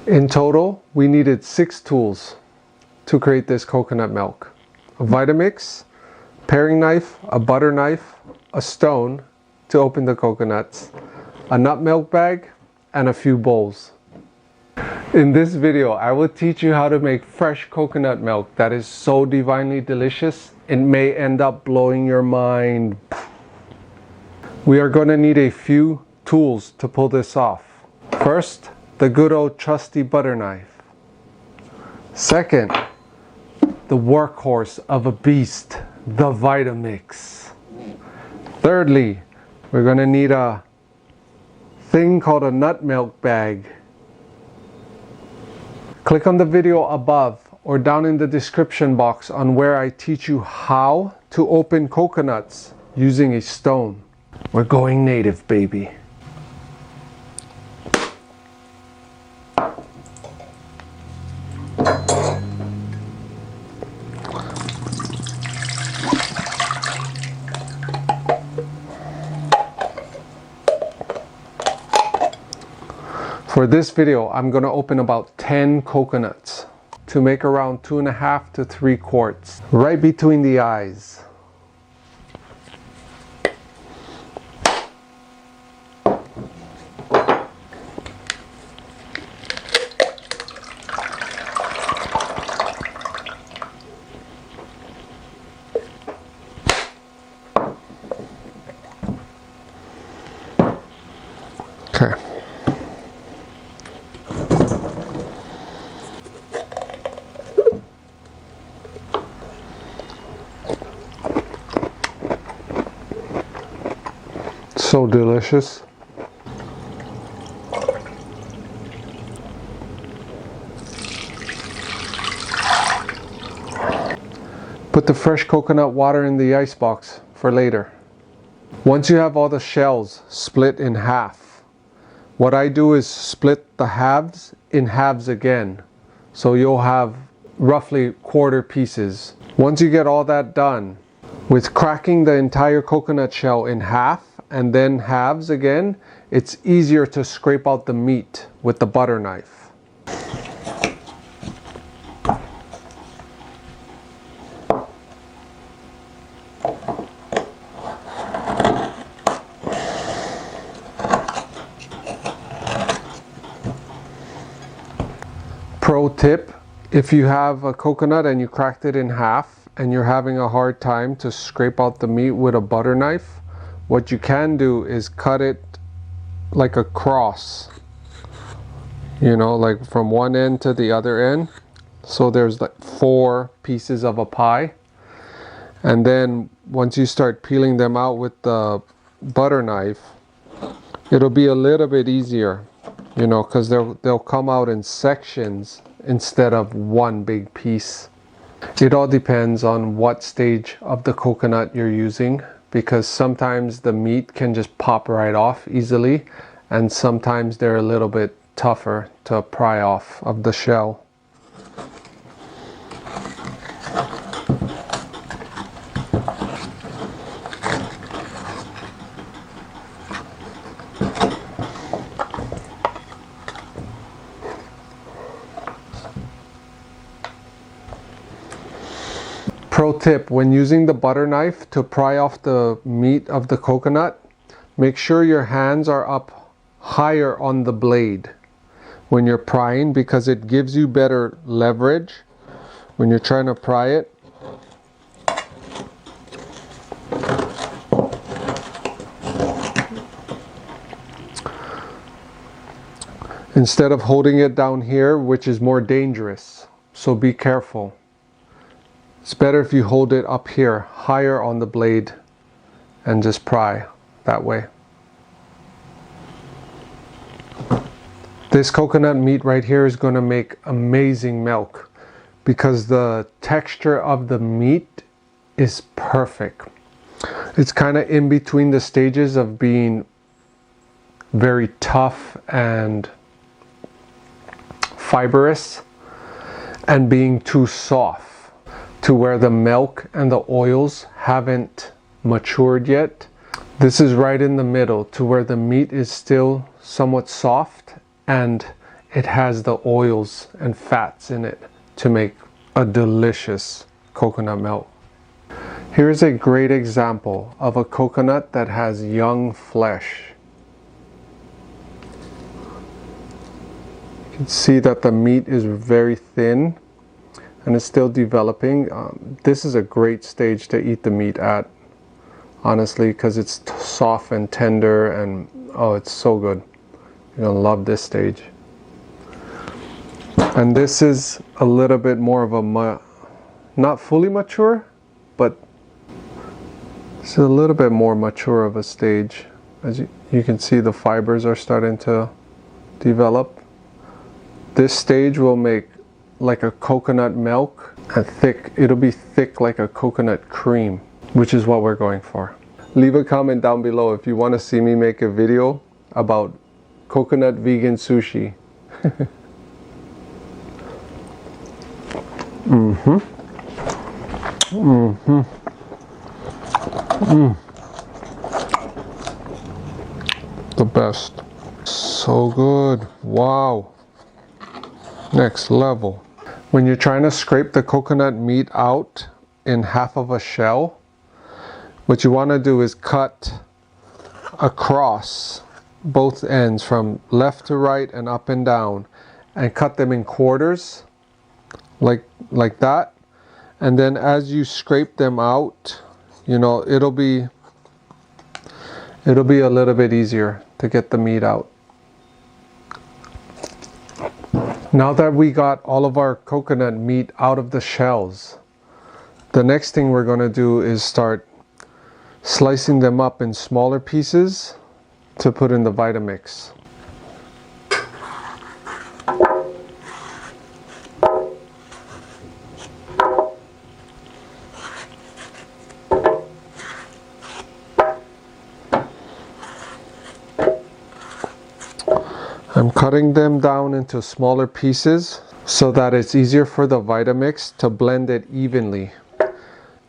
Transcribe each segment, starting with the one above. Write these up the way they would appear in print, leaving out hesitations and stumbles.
In total, we needed 6 tools to create this coconut milk. A Vitamix, paring knife, a butter knife, a stone to open the coconuts, a nut milk bag, and a few bowls. In this video, I will teach you how to make fresh coconut milk that is so divinely delicious, it may end up blowing your mind. We are going to need a few tools to pull this off. First, the good old trusty butter knife. Second, the workhorse of a beast, the Vitamix. Thirdly, we're going to need a thing called a nut milk bag. Click on the video above or down in the description box on where I teach you how to open coconuts using a stone. We're going native, baby. For this video, I'm going to open about 10 coconuts to make around 2.5 to 3 quarts, right between the eyes. Okay. So delicious. Put the fresh coconut water in the ice box for later. Once you have all the shells split in half, what I do is split the halves in halves again. So you'll have roughly quarter pieces. Once you get all that done, with cracking the entire coconut shell in half and then halves again, it's easier to scrape out the meat with the butter knife. Pro tip, if you have a coconut and you cracked it in half and you're having a hard time to scrape out the meat with a butter knife, what you can do is cut it like a cross, you know, like from one end to the other end. So there's like 4 pieces of a pie. And then once you start peeling them out with the butter knife, it'll be a little bit easier, you know, because they'll come out in sections instead of one big piece. It all depends on what stage of the coconut you're using, because sometimes the meat can just pop right off easily, and sometimes they're a little bit tougher to pry off of the shell. Pro tip, when using the butter knife to pry off the meat of the coconut, make sure your hands are up higher on the blade when you're prying, because it gives you better leverage when you're trying to pry it. Instead of holding it down here, which is more dangerous, so be careful. It's better if you hold it up here, higher on the blade, and just pry that way. This coconut meat right here is going to make amazing milk because the texture of the meat is perfect. It's kind of in between the stages of being very tough and fibrous and being too soft, to where the milk and the oils haven't matured yet. This is right in the middle, to where the meat is still somewhat soft and it has the oils and fats in it to make a delicious coconut milk. Here's a great example of a coconut that has young flesh. You can see that the meat is very thin and it's still developing. This is a great stage to eat the meat at, honestly, because it's soft and tender, and oh, it's so good. You're gonna love this stage. And this is a little bit more of a not fully mature, but it's a little bit more mature of a stage. As you can see, the fibers are starting to develop. This stage will make like a coconut milk, and thick. It'll be thick like a coconut cream, which is what we're going for. Leave a comment down below if you want to see me make a video about coconut vegan sushi. The best. So good. Wow. Next level. When you're trying to scrape the coconut meat out in half of a shell, what you want to do is cut across both ends from left to right and up and down, and cut them in quarters like that. And then as you scrape them out, you know, it'll be a little bit easier to get the meat out. Now that we got all of our coconut meat out of the shells, the next thing we're going to do is start slicing them up in smaller pieces to put in the Vitamix. I'm cutting them down into smaller pieces so that it's easier for the Vitamix to blend it evenly.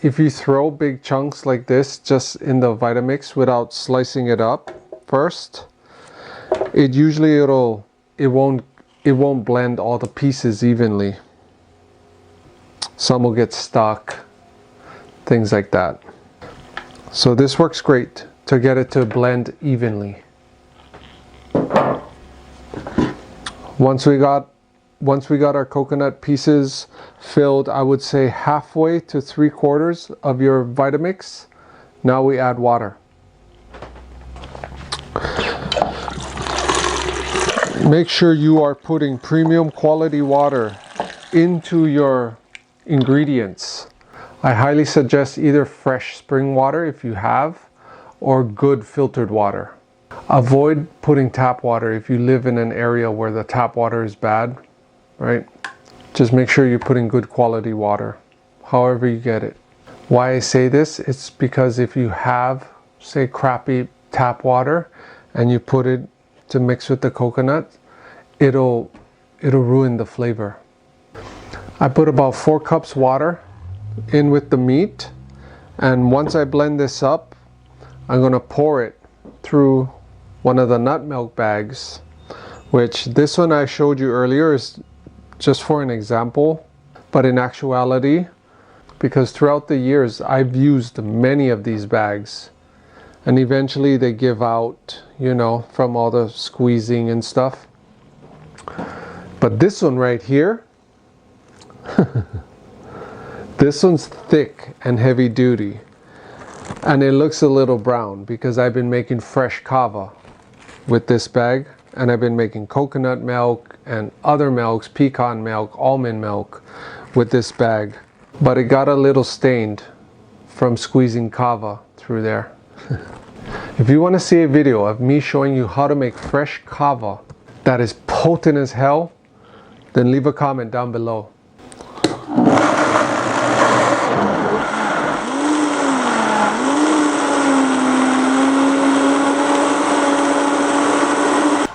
If you throw big chunks like this just in the Vitamix without slicing it up first, it won't blend all the pieces evenly. Some will get stuck, things like that. So this works great to get it to blend evenly. Once we got our coconut pieces filled, I would say halfway to 3/4 of your Vitamix, now we add water. Make sure you are putting premium quality water into your ingredients. I highly suggest either fresh spring water if you have, or good filtered water. Avoid putting tap water if you live in an area where the tap water is bad, right? Just make sure you're putting good quality water, however you get it. Why I say this, it's because if you have, say, crappy tap water and you put it to mix with the coconut, it'll ruin the flavor. I put about 4 cups water in with the meat, and once I blend this up, I'm gonna pour it through one of the nut milk bags, which this one I showed you earlier is just for an example, but in actuality, because throughout the years I've used many of these bags, and eventually they give out, you know, from all the squeezing and stuff. But this one right here, this one's thick and heavy duty, and it looks a little brown because I've been making fresh kava with this bag, and I've been making coconut milk and other milks, pecan milk, almond milk with this bag, but it got a little stained from squeezing kava through there. If you want to see a video of me showing you how to make fresh kava that is potent as hell, then leave a comment down below.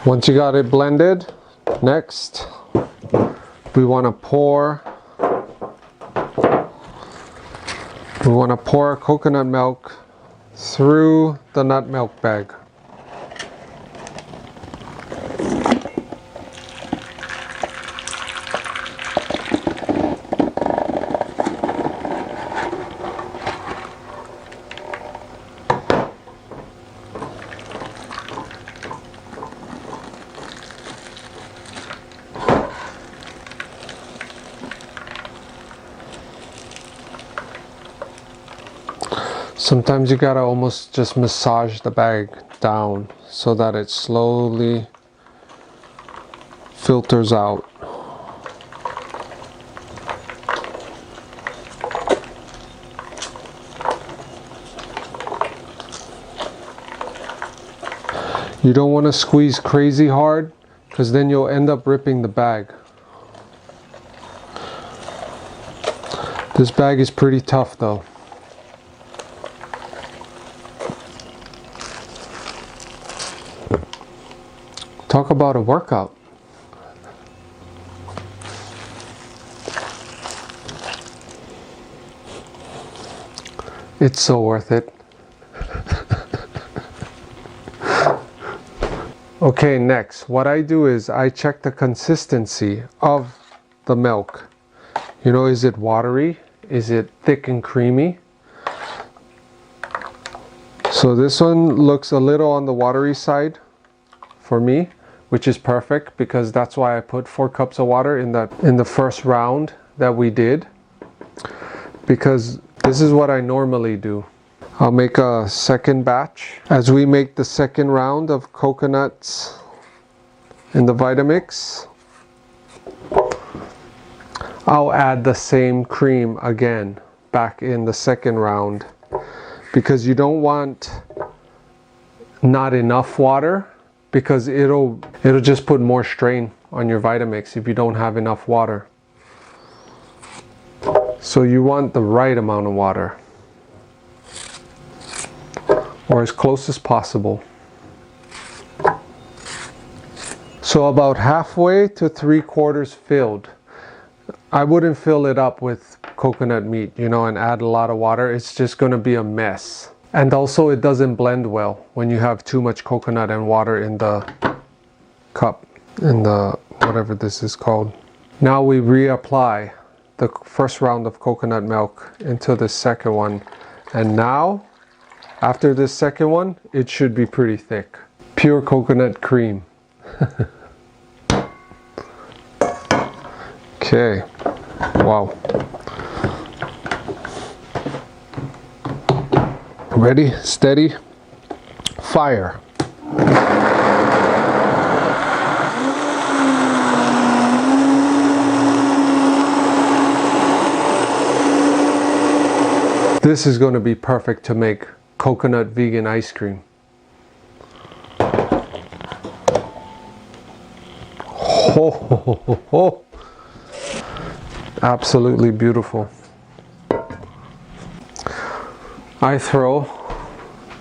Once you got it blended, next we want to pour our coconut milk through the nut milk bag. Sometimes you gotta almost just massage the bag down so that it slowly filters out. You don't want to squeeze crazy hard because then you'll end up ripping the bag. This bag is pretty tough though. Talk about a workout. It's so worth it. Okay, next, what I do is I check the consistency of the milk. You know, is it watery? Is it thick and creamy? So this one looks a little on the watery side for me, which is perfect because that's why I put 4 cups of water in the first round that we did, because this is what I normally do. I'll make a second batch. As we make the second round of coconuts in the Vitamix, I'll add the same cream again back in the second round, because you don't want not enough water, because it'll just put more strain on your Vitamix if you don't have enough water. So you want the right amount of water, or as close as possible. So about halfway to 3/4 filled. I wouldn't fill it up with coconut meat, you know, and add a lot of water. It's just going to be a mess. And also it doesn't blend well when you have too much coconut and water in the cup, in the whatever this is called. Now we reapply the first round of coconut milk into the second one, and now after this second one it should be pretty thick. Pure coconut cream. Okay, wow. Ready, steady, fire. This is going to be perfect to make coconut vegan ice cream. Ho, ho, ho, ho, ho. Absolutely beautiful. I throw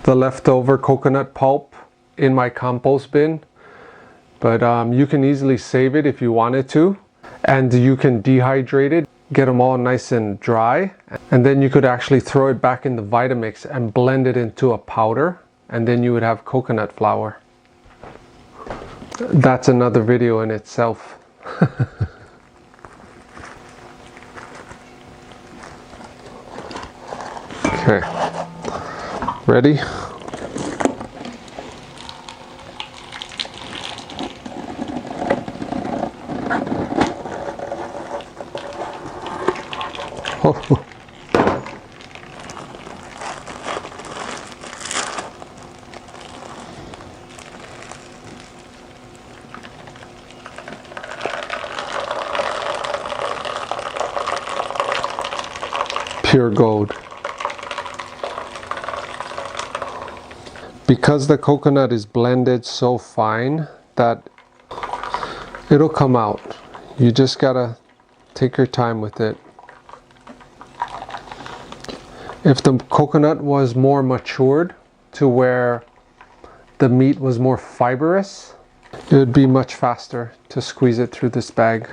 the leftover coconut pulp in my compost bin, but you can easily save it if you wanted to, and you can dehydrate it, get them all nice and dry, and then you could actually throw it back in the Vitamix and blend it into a powder, and then you would have coconut flour. That's another video in itself. Okay, ready? Oh. Pure gold. Because the coconut is blended so fine that it'll come out. You just gotta take your time with it. If the coconut was more matured to where the meat was more fibrous, it would be much faster to squeeze it through this bag.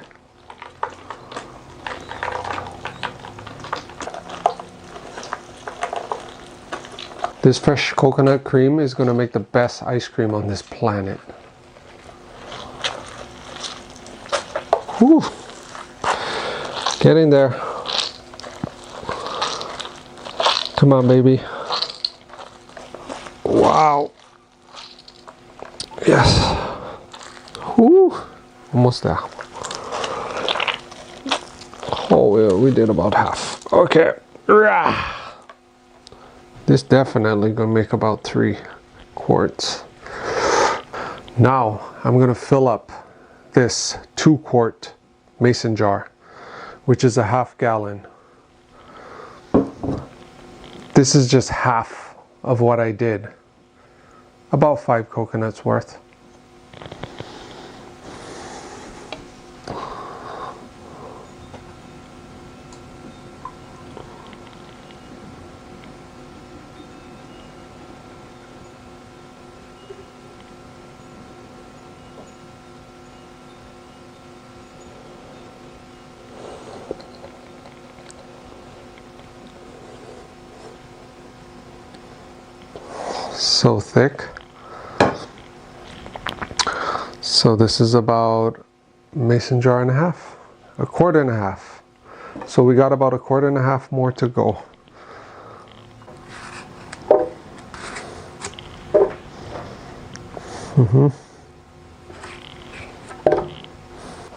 This fresh coconut cream is going to make the best ice cream on this planet. Whew. Get in there. Come on, baby. Wow. Yes. Whew. Almost there. Oh, yeah, we did about half. Okay. This definitely gonna make about 3 quarts. Now I'm gonna fill up this 2-quart mason jar, which is a half gallon. This is just half of what I did. About 5 coconuts worth. So thick. So this is about a mason jar and a half, a quart and a half. So we got about a quart and a half more to go.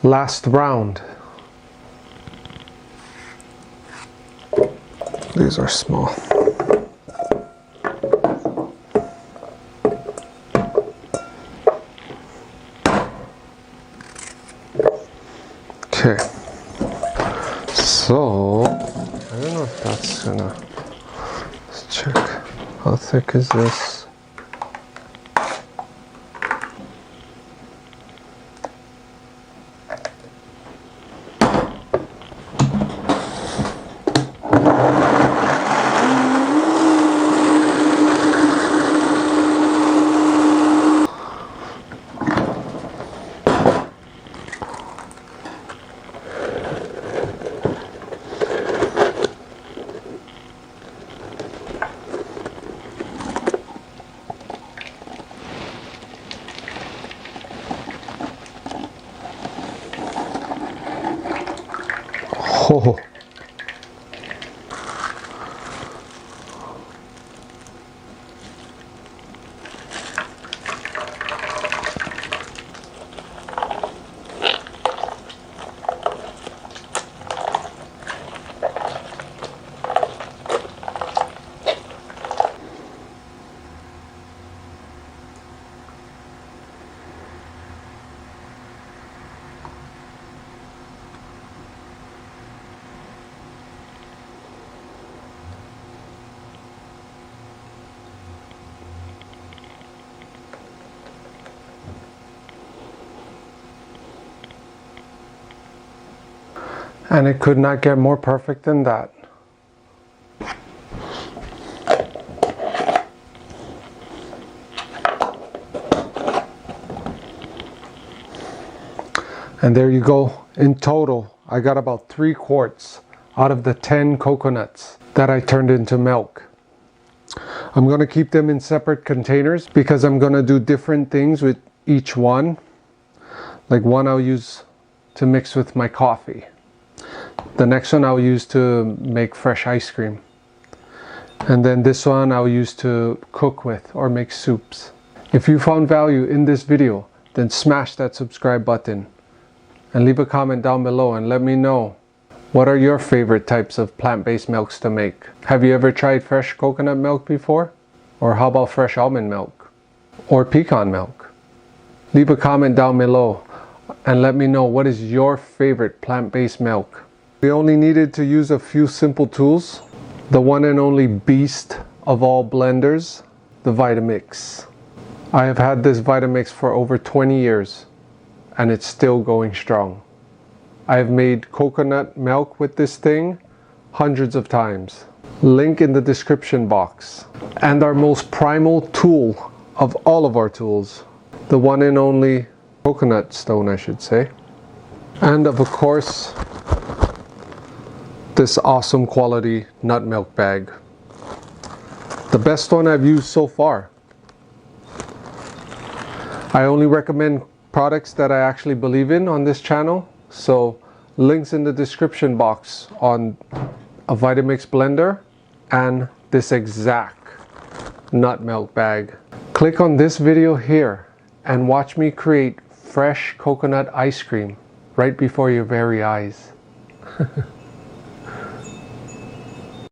Last round. These are small. Okay, so I don't know if that's gonna, let's check, how thick is this? Oh. And it could not get more perfect than that. And there you go. In total, I got about 3 quarts out of the 10 coconuts that I turned into milk. I'm going to keep them in separate containers because I'm going to do different things with each one. Like one I'll use to mix with my coffee. The next one I'll use to make fresh ice cream. And then this one I'll use to cook with or make soups. If you found value in this video, then smash that subscribe button. And leave a comment down below and let me know, what are your favorite types of plant-based milks to make? Have you ever tried fresh coconut milk before? Or how about fresh almond milk? Or pecan milk? Leave a comment down below and let me know, what is your favorite plant-based milk? We only needed to use a few simple tools. The one and only beast of all blenders, the Vitamix. I have had this Vitamix for over 20 years and it's still going strong. I have made coconut milk with this thing hundreds of times. Link in the description box. And our most primal tool of all of our tools, the one and only coconut stone, I should say. And of course, this awesome quality nut milk bag. The best one I've used so far. I only recommend products that I actually believe in on this channel. So links in the description box on a Vitamix blender and this exact nut milk bag. Click on this video here and watch me create fresh coconut ice cream right before your very eyes.